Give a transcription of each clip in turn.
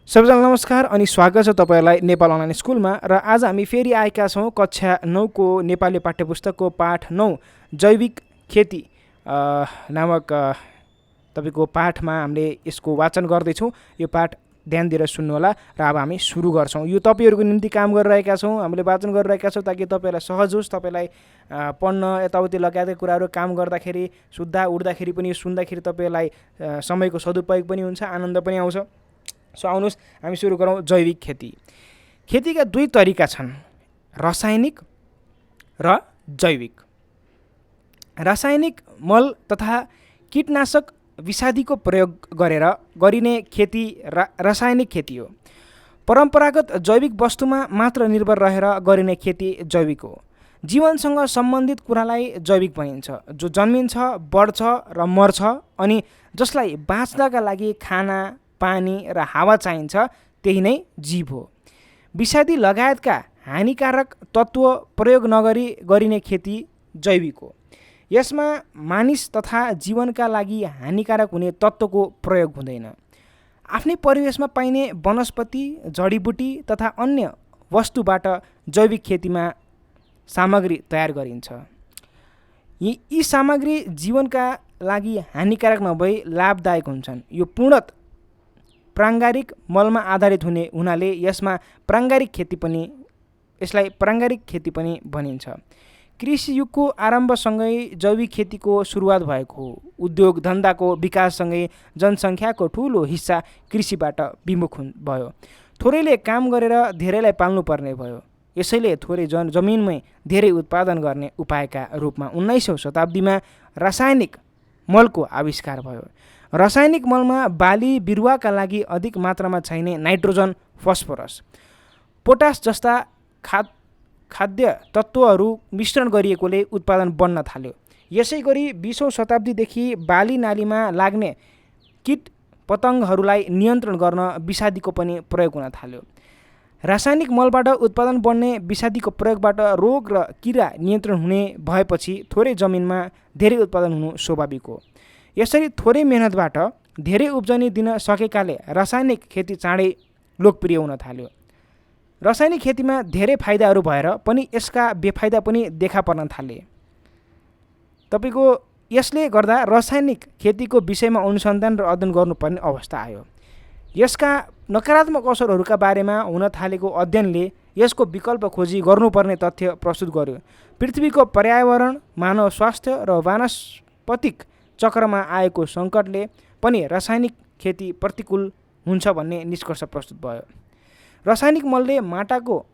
सबैजनालाई नमस्कार अनि स्वागत छ तपाईहरुलाई नेपाल अनलाइन स्कुलमा र आज हामी फेरि आएका छौं कक्षा 9 को नेपाली पाठ्यपुस्तकको पाठ 9 जैविक खेती नामक तपाईको पाठमा हामीले यसको वाचन गर्दै छौं। यो पाठ ध्यान दिएर सुन्नु होला र अब हामी सुरु गर्छौं। यो तपाईहरुको निम्ति काम गरिरहेका छौं, हामीले वाचन गरिरहेका छौं ताकि तपाईहरुलाई सहज होस्, तपाईलाई पढ्न यताउति लगायतका कुराहरु काम गर्दाखेरि सुत्दा उड्दाखेरि पनि सुन्दाखेरि तपाईलाई समयको सदुपयोग पनि हुन्छ, आनन्द पनि आउँछ। सो आउनुस् हामी सुरु गरौँ। जैविक खेती। खेतीका दुई तरिका छन्, रासायनिक र जैविक। रासायनिक मल तथा कीटनाशक विषादीको प्रयोग गरेर गरिने खेती रासायनिक खेती हो। परम्परागत जैविक वस्तुमा मात्र निर्भर रहेर गरिने खेती जैविक हो। जीवनसँग सम्बन्धित कुरालाई जैविक भनिन्छ। जो जन्मिन्छ, बढ्छ र मर्छ अनि जसलाई बाँच्नका लागि खाना, पानी र हावा चाहिन्छ त्यही नै जीव हो। विषादी लगायतका हानिकारक तत्त्व प्रयोग नगरी गरिने खेती जैविक हो। यसमा मानिस तथा जीवनका लागि हानिकारक हुने तत्त्वको प्रयोग हुँदैन। आफ्नै परिवेशमा पाइने वनस्पति, जडीबुटी तथा अन्य वस्तुबाट जैविक खेतीमा सामग्री तयार गरिन्छ। यी सामग्री जीवनका लागि हानिकारक नभई लाभदायक हुन्छन्। यो पूर्णतः प्राङ्गारिक मलमा आधारित हुनाले यसलाई प्राङ्गारिक खेती पनि भनिन्छ। कृषि युगको आरम्भसँगै जैविक खेतीको सुरुवात भएको हो। उद्योग धन्दाको विकाससँगै जनसङ्ख्याको ठूलो हिस्सा कृषिबाट विमुख भयो। थोरैले काम गरेर धेरैलाई पाल्नुपर्ने भयो। यसैले थोरै जमिनमै धेरै उत्पादन गर्ने उपायका रूपमा 19औं शताब्दीमा रासायनिक मलको आविष्कार भयो। रासायनिक मलमा बाली बिरुवाका लागि अधिक मात्रामा चाहिने नाइट्रोजन, फस्फोरस, पोटास जस्ता खाद्य तत्त्वहरू मिश्रण गरिएकोले उत्पादन बढ्न थाल्यो। यसैगरी 20औं शताब्दीदेखि बाली नालीमा लाग्ने कीट पतङ्गहरूलाई नियन्त्रण गर्न विषादीको पनि प्रयोग हुन थाल्यो। रासायनिक मलबाट उत्पादन बढ्ने विषादीको प्रयोगबाट रोग र किरा नियन्त्रण हुने भएपछि थोरै जमिनमा धेरै उत्पादन हुनु स्वाभाविक हो। यसरी थोरै मेहनतबाट धेरै उब्जनी दिन सकेकाले रासायनिक खेती चाँडै लोकप्रिय हुन थाल्यो। रासायनिक खेतीमा धेरै फाइदाहरू भएर पनि यसका बेफाइदा पनि देखा पर्न थाले। तपाईको यसले गर्दा रासायनिक खेतीको विषयमा अनुसन्धान र अध्ययन गर्नुपर्ने अवस्था आयो। यसका नकारात्मक असरहरूका बारेमा हुन थालेको अध्ययनले यसको विकल्प खोजी गर्नुपर्ने तथ्य प्रस्तुत गर्यो। पृथ्वीको पर्यावरण, मानव स्वास्थ्य र वानस्पतिक चक्रमा आएको सङ्कटले पनि रासायनिक खेती प्रतिकूल हुन्छ भन्ने निष्कर्ष प्रस्तुत भयो। रासायनिक मलले माटाको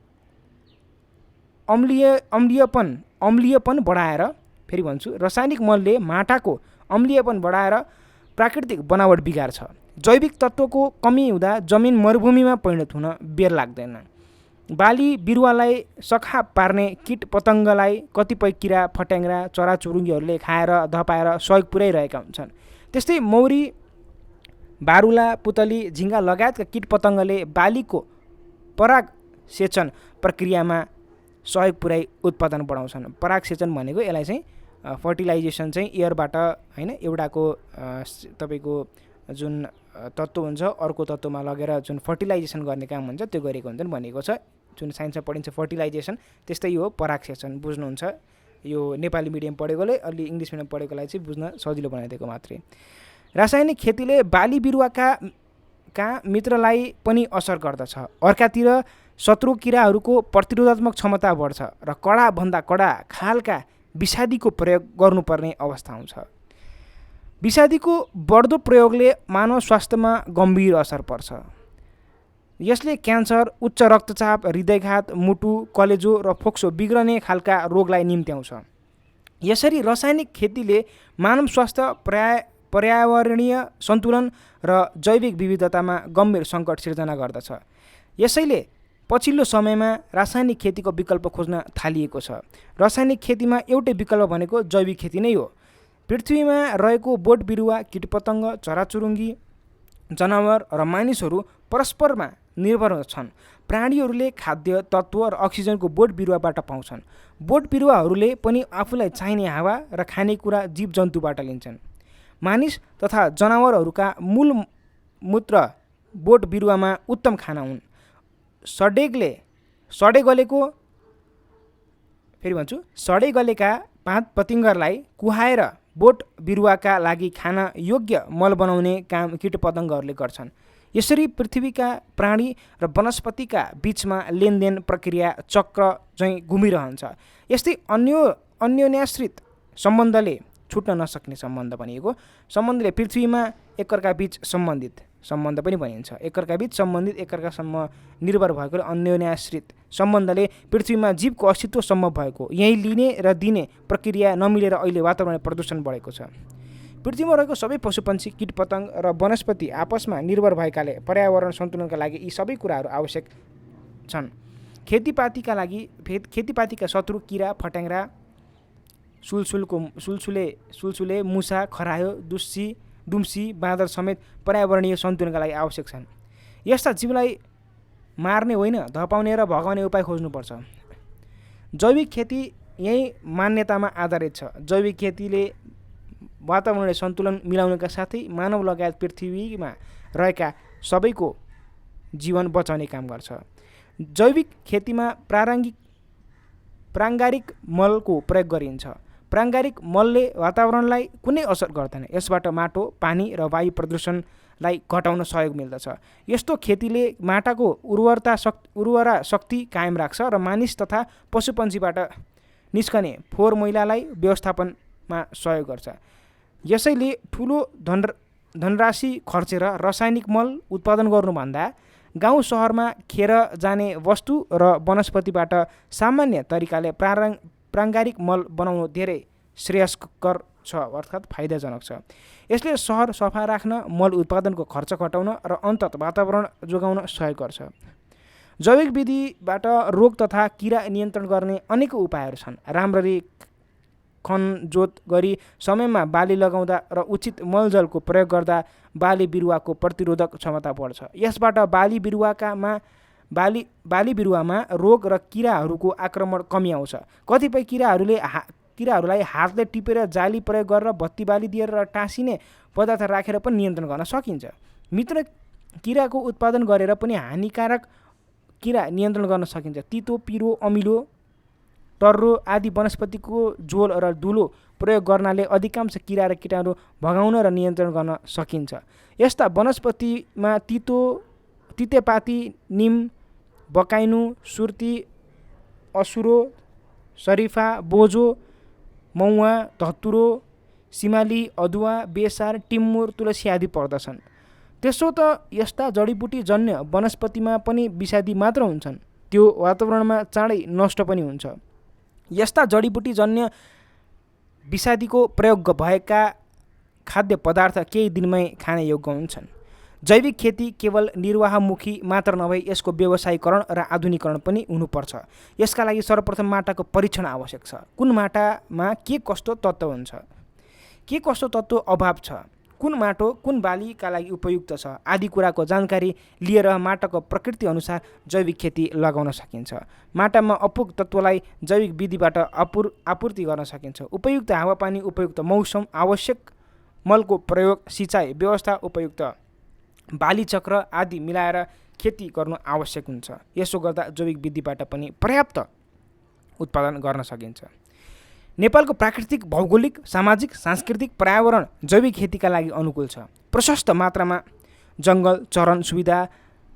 अम्लीयपन बढाएर रासायनिक मलले माटाको अम्लीयपन बढाएर प्राकृतिक बनावट बिगार्छ। जैविक तत्त्वको कमी हुँदा जमिन मरुभूमिमा परिणत हुन बेर लाग्दैन। बाली बिरुवालाई सखा पार्ने कीट पतङ्गलाई कतिपय किरा फट्याङ्ग्रा चराचुरुङ्गीहरूले खाएर धपाएर सहयोग पुर्याइरहेका हुन्छन्। त्यस्तै मौरी, बारुला, पुतली, झिङ्गा लगायतका कीट पतङ्गले बालीको पराग सेचन प्रक्रियामा सहयोग पुर्याई उत्पादन बढाउँछन्। पराग सेचन भनेको यसलाई चाहिँ फर्टिलाइजेसन चाहिँ एयरबाट हैन, एउटाको तपाईको जुन तत्त्व हुन्छ अर्को तत्त्वमा लगेर जुन फर्टिलाइजेसन गर्ने काम हुन्छ त्यो गरेको हुन्छ भनेको छ। जुन साइन्समा पढिन्छ फर्टिलाइजेसन, त्यस्तै हो पराग सेचन। बुझ्नुहुन्छ? यो नेपाली मिडियम पढेकोले अलि इङ्ग्लिस मिडियम पढेकोलाई चाहिँ बुझ्न सजिलो बनाइदिएको मात्रै। रासायनिक खेतीले बाली बिरुवाका मित्रलाई पनि असर गर्दछ। अर्कातिर शत्रु किराहरूको प्रतिरोधात्मक क्षमता बढ्छ र कडाभन्दा कडा खालका विषादीको प्रयोग गर्नुपर्ने अवस्था आउँछ। विषादीको बढ्दो प्रयोगले मानव स्वास्थ्यमा गम्भीर असर पर्छ। यसले क्यान्सर, उच्च रक्तचाप, हृदयघात, मुटु, कलेजो र फोक्सो बिग्रने खालका रोगलाई निम्त्याउँछ। यसरी रासायनिक खेतीले मानव स्वास्थ्य, पर्यावरणीय सन्तुलन र जैविक विविधतामा गम्भीर सङ्कट सिर्जना गर्दछ। यसैले पछिल्लो समयमा रासायनिक खेतीको विकल्प खोज्न थालिएको छ। रासायनिक खेतीमा एउटै विकल्प भनेको जैविक खेती नै हो। पृथ्वीमा रहेको बोट बिरुवा, कीटपतङ्ग, चराचुरुङ्गी, जनावर र मानिसहरू परस्परमा निर्भर छन्। प्राणीहरूले खाद्य तत्त्व र अक्सिजनको बोट बिरुवाबाट पाउँछन्। बोट बिरुवाहरूले पनि आफूलाई चाहिने हावा र खानेकुरा जीवजन्तुबाट लिन्छन्। मानिस तथा जनावरहरूका मूल मूत्र बोट बिरुवामा उत्तम खाना हुन्। सडे गलेका पात पतिङ्गरलाई कुहाएर बोट बिरुवाका लागि खान योग्य मल बनाउने काम कीटपतङ्गहरूले गर्छन्। यसरी पृथ्वीका प्राणी र वनस्पतिका बीचमा लेनदेन प्रक्रिया चक्र चाहिँ घुमिरहन्छ। यस्तै अन्योन्याश्रित सम्बन्धले छुट्न नसक्ने सम्बन्ध भनिएको सम्बन्धले पृथ्वीमा एकअर्का बीच सम्बन्धित सम्बन्ध पनि भनिन्छ। एकअर्का बीच सम्बन्धित एकअर्कासम्म निर्भर भएकोले अन्योन्याश्रित सम्बन्धले पृथ्वीमा जीवको अस्तित्व सम्भव भएको। यही लिने र दिने प्रक्रिया नमिलेर अहिले वातावरण प्रदूषण बढेको छ। पृथ्वीमा रहेको सबै पशुपन्छी कीटपतङ्ग र वनस्पति आपसमा निर्भर भएकाले पर्यावरण सन्तुलनका लागि यी सबै कुराहरू आवश्यक छन्। खेतीपातीका शत्रु किरा फट्याङ्ग्रा सुलसुले मुसा खरायो दुम्सी बाँदर समेत पर्यावरणीय सन्तुलनका लागि आवश्यक छन्। यस्ता जीवलाई मार्ने होइन धपाउने र भगाउने उपाय खोज्नुपर्छ। जैविक खेती यही मान्यतामा आधारित छ। जैविक खेतीले वातावरणीय सन्तुलन मिलाउनका साथै मानव लगायत पृथ्वीमा रहेका सबैको जीवन बचाउने काम गर्छ। जैविक खेतीमा प्राङ्गारिक मलको प्रयोग गरिन्छ। प्राङ्गारिक मलले वातावरणलाई कुनै असर गर्दैन। यसबाट माटो, पानी र वायु प्रदूषणलाई घटाउन सहयोग मिल्दछ। यस्तो खेतीले माटाको उर्वरा शक्ति कायम राख्छ र मानिस तथा पशुपन्छीबाट निस्कने फोहोर मैलालाई व्यवस्थापनमा सहयोग गर्छ। यसैले ठुलो धनराशि खर्चेर रासायनिक मल उत्पादन गर्नुभन्दा गाउँ सहरमा खेर जाने वस्तु र वनस्पतिबाट सामान्य तरिकाले प्राङ्गारिक मल बनाउनु धेरै श्रेयस्कर छ, अर्थात् फाइदाजनक छ। यसले सहर सफा राख्न, मल उत्पादनको खर्च घटाउन र अन्तत वातावरण जोगाउन सहयोग गर्छ। जैविक विधिबाट रोग तथा किरा नियन्त्रण गर्ने अनेक उपायहरू छन्। राम्ररी खनजोत गरी समयमा बाली लगाउँदा र उचित मलजलको प्रयोग गर्दा बाली बिरुवाको प्रतिरोधक क्षमता बढ्छ। यसबाट बाली बिरुवामा रोग र किराहरूको आक्रमण कमी आउँछ। कतिपय किराहरूलाई हातले टिपेर जाली प्रयोग गरेर बत्ती बाली दिएर र टाँसिने पदार्थ राखेर पनि नियन्त्रण गर्न सकिन्छ। मित्र किराको उत्पादन गरेर पनि हानिकारक किरा नियन्त्रण गर्न सकिन्छ। तितो, पिरो, अमिलो, टर्रो आदि वनस्पतिको झोल र धुलो प्रयोग गर्नाले अधिकांश किरा र कीटाणु भगाउन र नियन्त्रण गर्न सकिन्छ। यस्ता वनस्पतिमा तितेपाती, निम, बकाइनु, सुर्ती, असुरो, शरीफा, बोझो, मौवा, धतुरो, सिमाली, अदुवा, बेसार, टिमुर, तुलसी आदि पर्दछन्। त्यसो त यस्ता जडीबुटी जन्य वनस्पतिमा पनि विषादी मात्र हुन्छन्, त्यो वातावरणमा चाँडै नष्ट पनि हुन्छ। यस्ता जडीबुटी जन्य विषादीको प्रयोग भएका खाद्य पदार्थ केही दिनमै खाने योग्य हुन्छन्। जैविक खेती केवल निर्वाहमुखी मात्र नभई यसको व्यवसायीकरण र आधुनिकीकरण पनि हुनुपर्छ। यसका लागि सर्वप्रथम माटाको परीक्षण आवश्यक छ। कुन माटामा के कस्तो तत्त्व हुन्छ, के कस्तो तत्त्व अभाव छ, कुन माटो कुन बालीका लागि उपयुक्त छ आदि कुराको जानकारी लिएर माटाको प्रकृति अनुसार जैविक खेती लगाउन सकिन्छ। माटामा अपुग तत्त्वलाई जैविक विधिबाट आपूर्ति गर्न सकिन्छ। उपयुक्त हावापानी, उपयुक्त मौसम, आवश्यक मलको प्रयोग, सिँचाइ व्यवस्था, उपयुक्त बाली चक्र आदि मिलाएर खेती गर्नु आवश्यक हुन्छ। यसो गर्दा जैविक विधिबाट पनि पर्याप्त उत्पादन गर्न सकिन्छ। नेपालको प्राकृतिक, भौगोलिक, सामाजिक, सांस्कृतिक पर्यावरण जैविक खेतीका लागि अनुकूल छ। प्रशस्त मात्रामा जङ्गल, चरन सुविधा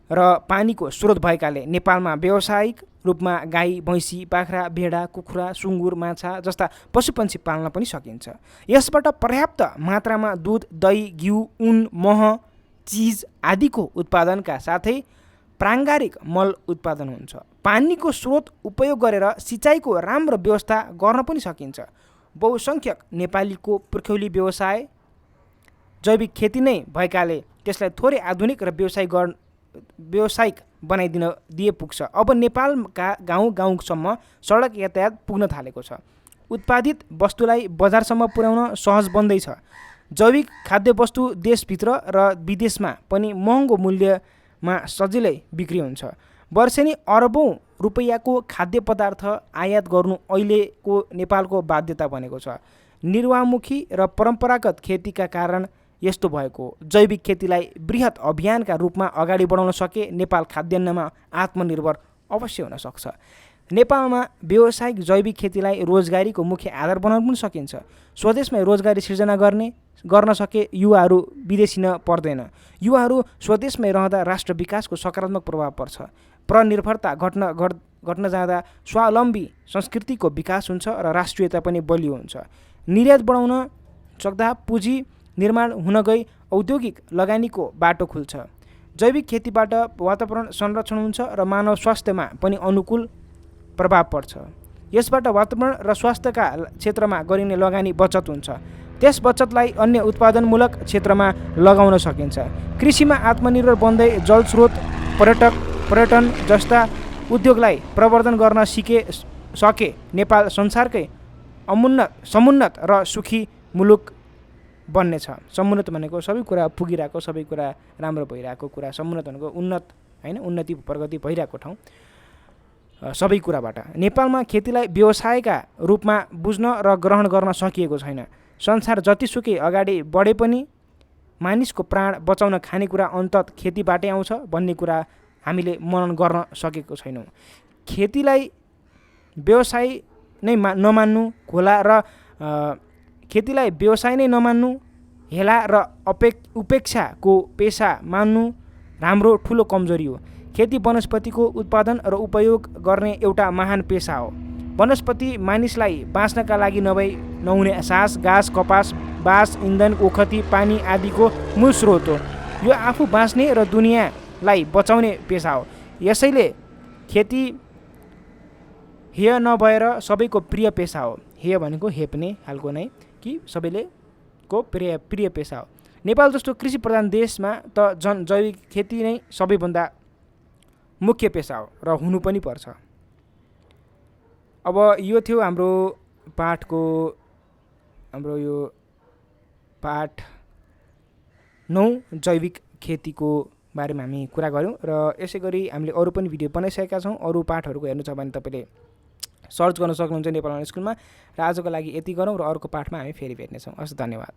र पानीको स्रोत भएकाले नेपालमा व्यावसायिक रूपमा गाई, भैँसी, बाख्रा, भेडा, कुखुरा, सुँगुर, माछा जस्ता पशुपन्छी पाल्न पनि सकिन्छ। यसबाट पर्याप्त मात्रामा दुध, दही, घिउ, ऊन, मह, चिज आदिको उत्पादनका साथै प्राङ्गारिक मल उत्पादन हुन्छ। पानीको स्रोत उपयोग गरेर सिँचाइको राम्रो व्यवस्था गर्न पनि सकिन्छ। बहुसङ्ख्यक नेपालीको पुर्ख्यौली व्यवसाय जैविक खेती नै भएकाले त्यसलाई थोरै आधुनिक र व्यावसायिक बनाइदिन दिए पुग्छ। अब नेपालका गाउँसम्म सडक यातायात पुग्न थालेको छ। उत्पादित वस्तुलाई बजारसम्म पुर्याउन सहज बन्दैछ। जैविक खाद्यवस्तु देशभित्र र विदेशमा पनि महँगो मूल्यमा सजिलै बिक्री हुन्छ। वर्षेनी अरबौँ रुपैयाँको खाद्य पदार्थ आयात गर्नु अहिलेको नेपालको बाध्यता बनेको छ। निर्वाहमुखी र परम्परागत खेतीका कारण यस्तो भएको हो। जैविक खेतीलाई बृहत अभियानका रूपमा अगाडि बढाउन सके नेपाल खाद्यान्नमा आत्मनिर्भर अवश्य हुन सक्छ। नेपालमा व्यावसायिक जैविक खेतीलाई रोजगारीको मुख्य आधार बनाउन पनि सकिन्छ। स्वदेशमै रोजगारी सिर्जना गर्न सके युवाहरू विदेशी न पर्दैन। युवाहरू स्वदेशमै रहँदा राष्ट्र विकासको सकारात्मक प्रभाव पर्छ। परनिर्भरता घट्न जाँदा स्वावलम्बी संस्कृतिको विकास हुन्छ र राष्ट्रियता पनि बलियो हुन्छ। निर्यात बढाउन सक्दा पुँजी निर्माण हुन गई औद्योगिक लगानीको बाटो खुल्छ। जैविक खेतीबाट वातावरण संरक्षण हुन्छ र मानव स्वास्थ्यमा पनि अनुकूल प्रभाव पर्छ। यसबाट वातावरण र स्वास्थ्यका क्षेत्रमा गरिने लगानी बचत हुन्छ। त्यस बचतलाई अन्य उत्पादनमूलक क्षेत्रमा लगाउन सकिन्छ। कृषिमा आत्मनिर्भर बन्दै जलस्रोत पर्यटन जस्ता उद्योगलाई प्रवर्धन गर्न सके नेपाल संसारकै समुन्नत र सुखी मुलुक बन्नेछ। समुन्नत भनेको सबै कुरा पुगिरहेको, सबै कुरा राम्रो भइरहेको कुरा। समुन्नत भनेको उन्नत होइन, उन्नति प्रगति भइरहेको ठाउँ सबै कुराबाट। नेपालमा खेतीलाई व्यवसायका रूपमा बुझ्न र ग्रहण गर्न सकिएको छैन। संसार जतिसुकै अगाडि बढे पनि मानिसको प्राण बचाउन खानेकुरा अन्तत खेतीबाटै आउँछ भन्ने कुरा हामीले मनन गर्न सकेको छैनौँ। खेतीलाई व्यवसाय नै नमान्नु खेतीलाई व्यवसाय नै नमान्नु, हेला र उपेक्षाको पेसा मान्नु हाम्रो ठुलो कमजोरी हो। खेती वनस्पतिको उत्पादन र उपयोग गर्ने एउटा महान पेसा हो। वनस्पति मानिसलाई बाँच्नका लागि नहुने सास, घाँस, कपास, बाँस, इन्धन, ओखती, पानी आदिको मूल स्रोत हो। यो आफू बाँच्ने र दुनियाँलाई बचाउने पेसा हो। यसैले खेती हेय नभएर सबैको प्रिय पेसा हो। हेय भनेको हेप्ने खालको नै कि सबैको प्रिय पेसा हो। नेपाल जस्तो कृषि प्रधान देशमा त जैविक खेती नै सबैभन्दा मुख्य पेसा हो र हुनु पनि पर्छ। अब यो थियो हाम्रो पाठ 9 जैविक खेतीको बारेमा हामी कुरा गऱ्यौँ र यसै गरी हामीले अरू पनि भिडियो बनाइसकेका छौँ। अरू पाठहरूको हेर्नु छ भने तपाईँले सर्च गर्न सक्नुहुन्छ नेपाल अनलाइन स्कुलमा। र आजको लागि यति गरौँ र अर्को पाठमा हामी फेरि भेट्नेछौँ। हस्, धन्यवाद।